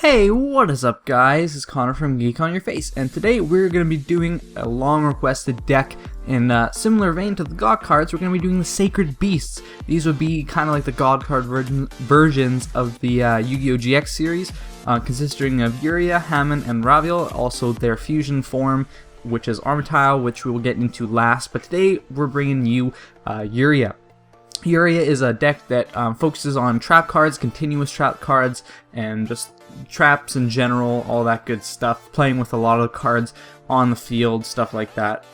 Hey, what is up guys? It's Connor from Geek on Your Face, and today we're going to be doing a long requested deck in a similar vein to the God cards. We're going to be doing the Sacred Beasts. These would be kind of like the God card versions of the Yu-Gi-Oh! GX series, consisting of Uria, Hammond, and Raviel, also their fusion form, which is Armitile, which we will get into last, but today we're bringing you Uria. Uria is a deck that focuses on trap cards, continuous trap cards, and just traps in general, all that good stuff, playing with a lot of cards on the field, stuff like that.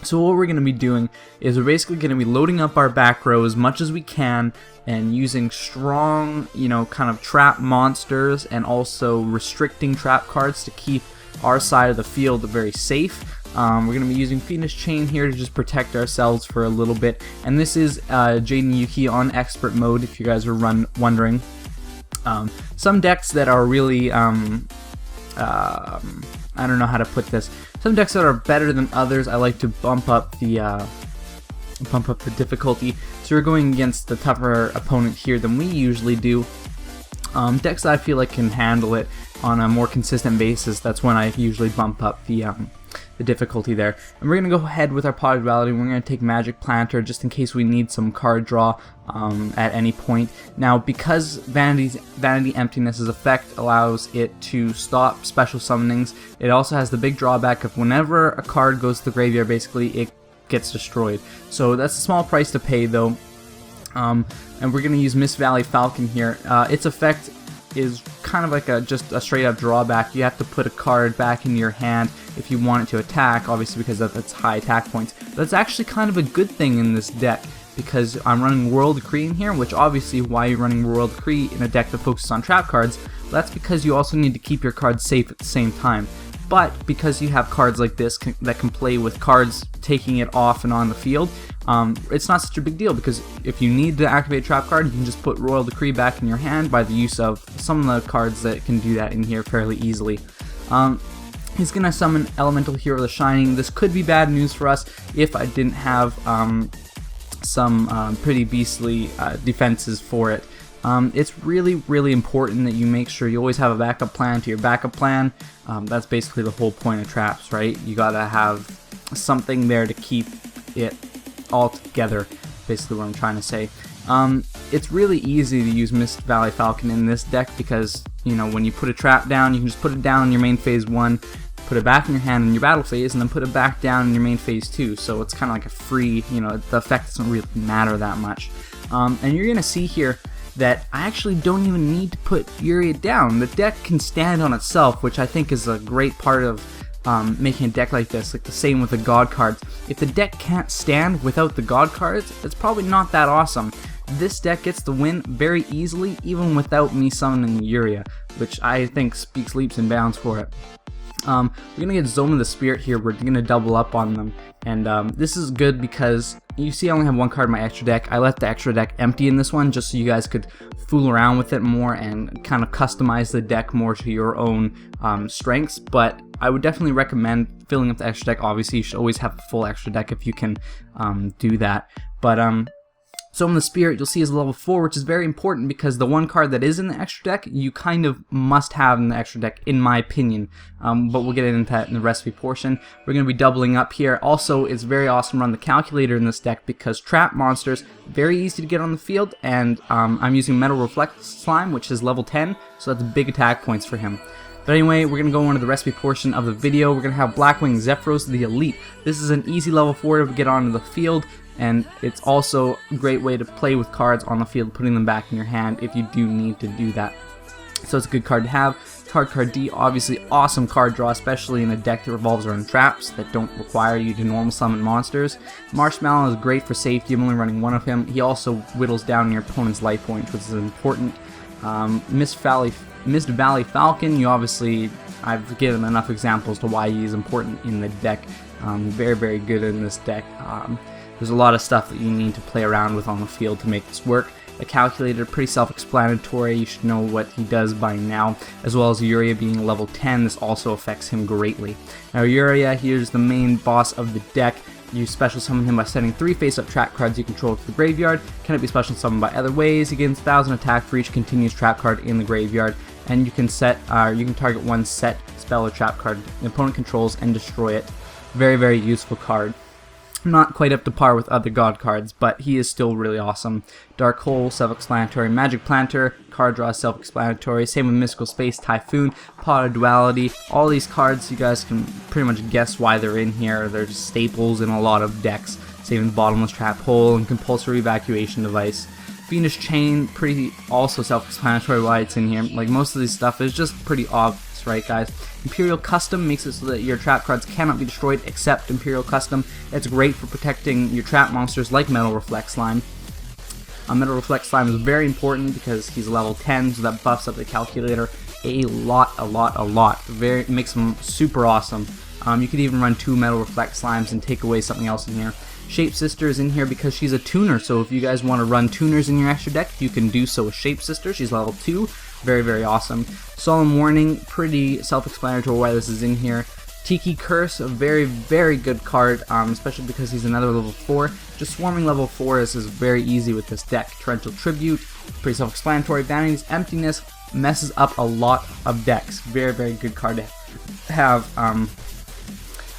So what we're going to be doing is we're basically going to be loading up our back row as much as we can and using strong, kind of trap monsters and also restricting trap cards to keep our side of the field very safe. We're going to be using Phoenix Chain here to just protect ourselves for a little bit, and this is Jaden Yuki on expert mode if you guys were wondering. Some decks that are really, I don't know how to put this, some decks that are better than others, I like to bump up the difficulty, so we're going against the tougher opponent here than we usually do. Decks that I feel like can handle it on a more consistent basis, that's when I usually bump up the difficulty there. And we're going to go ahead with our Pot Duality. We're going to take Magic Planter just in case we need some card draw at any point. Now, because Vanity Emptiness's effect allows it to stop special summonings, it also has the big drawback of whenever a card goes to the graveyard, basically it gets destroyed. So that's a small price to pay though. And we're going to use Mist Valley Falcon here. Its effect is kind of like just a straight up drawback. You have to put a card back in your hand if you want it to attack, obviously because that's high attack points. But that's actually kind of a good thing in this deck because I'm running World Decree in here, which obviously why you're running World Decree in a deck that focuses on trap cards. That's because you also need to keep your cards safe at the same time. But because you have cards like this that can play with cards taking it off and on the field, it's not such a big deal because if you need to activate a trap card, you can just put Royal Decree back in your hand by the use of some of the cards that can do that in here fairly easily. He's going to summon Elemental Hero the Shining. This could be bad news for us if I didn't have some pretty beastly defenses for it. It's really important that you make sure you always have a backup plan to your backup plan. That's basically the whole point of traps, right? You gotta have something there to keep it all together, basically what I'm trying to say. It's really easy to use Mist Valley Falcon in this deck because, when you put a trap down, you can just put it down in your main phase 1, put it back in your hand in your battle phase, and then put it back down in your main phase 2. So it's kind of like a free, the effect doesn't really matter that much. And you're gonna see here that I actually don't even need to put Uria down. The deck can stand on itself, which I think is a great part of making a deck like this, like the same with the God cards. If the deck can't stand without the God cards, it's probably not that awesome. This deck gets the win very easily, even without me summoning Uria, which I think speaks leaps and bounds for it. We're going to get Zone of the Spirit here, we're going to double up on them, and this is good because you see I only have one card in my extra deck. I left the extra deck empty in this one just so you guys could fool around with it more and kind of customize the deck more to your own strengths, but I would definitely recommend filling up the extra deck. Obviously you should always have a full extra deck if you can do that, but Zone of the Spirit you'll see is level 4, which is very important because the one card that is in the extra deck you kind of must have in the extra deck in my opinion, but we'll get into that in the recipe portion. We're going to be doubling up here. Also, it's very awesome to run the calculator in this deck because trap monsters, very easy to get on the field, and I'm using Metal Reflect Slime, which is level 10, so that's big attack points for him. But anyway, we're going to go into the recipe portion of the video. We're going to have Blackwing Zephyros, the Elite. This is an easy level 4 to get onto the field, and it's also a great way to play with cards on the field, putting them back in your hand if you do need to do that. So it's a good card to have. Card D, obviously awesome card draw, especially in a deck that revolves around traps that don't require you to normal summon monsters. Marshmallow is great for safety, I'm only running one of him. He also whittles down your opponent's life points, which is important. Mist Valley Falcon, I've given enough examples to why he is important in the deck. Very good in this deck. There's a lot of stuff that you need to play around with on the field to make this work. The calculator, pretty self-explanatory, you should know what he does by now, as well as Uria being level 10, this also affects him greatly. Now Uria, here's the main boss of the deck. You special summon him by sending 3 face-up trap cards you control to the graveyard. Cannot be special summoned by other ways. He gains 1000 attack for each continuous trap card in the graveyard, and you can target one set spell or trap card the opponent controls and destroy it. Very, very useful card. Not quite up to par with other god cards, but he is still really awesome. Dark Hole, self-explanatory. Magic Planter, card draw, self-explanatory. Same with Mystical Space, Typhoon, Pot of Duality. All these cards, you guys can pretty much guess why they're in here. They're just staples in a lot of decks. Same with Bottomless Trap Hole and Compulsory Evacuation Device. Fiendish Chain, pretty also self-explanatory why it's in here. Like, most of this stuff is just pretty obvious, right, guys? Imperial Custom makes it so that your trap cards cannot be destroyed except Imperial Custom. It's great for protecting your trap monsters like Metal Reflect Slime. Metal Reflect Slime is very important because he's level 10, so that buffs up the calculator a lot. It makes him super awesome. You could even run 2 Metal Reflect Slimes and take away something else in here. Shapesister is in here because she's a tuner, so if you guys want to run tuners in your extra deck, you can do so with Shapesister. She's level 2. Very, very awesome. Solemn Warning, pretty self-explanatory why this is in here. Tiki Curse, a very, very good card, especially because he's another level 4. Just swarming level 4 is very easy with this deck. Torrential Tribute, pretty self-explanatory. Vanity's Emptiness messes up a lot of decks. Very, very good card to have.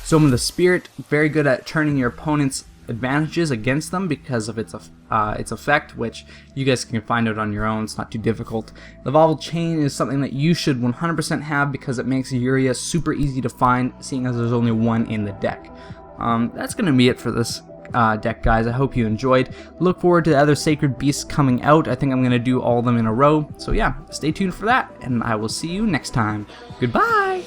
Summon of the Spirit, very good at turning your opponent's advantages against them because of its effect, which you guys can find out on your own. It's not too difficult. The Volatile Chain is something that you should 100% have because it makes Uria super easy to find, seeing as there's only one in the deck. That's going to be it for this deck, guys. I hope you enjoyed. Look forward to the other Sacred Beasts coming out. I think I'm going to do all of them in a row. So yeah, stay tuned for that, and I will see you next time. Goodbye!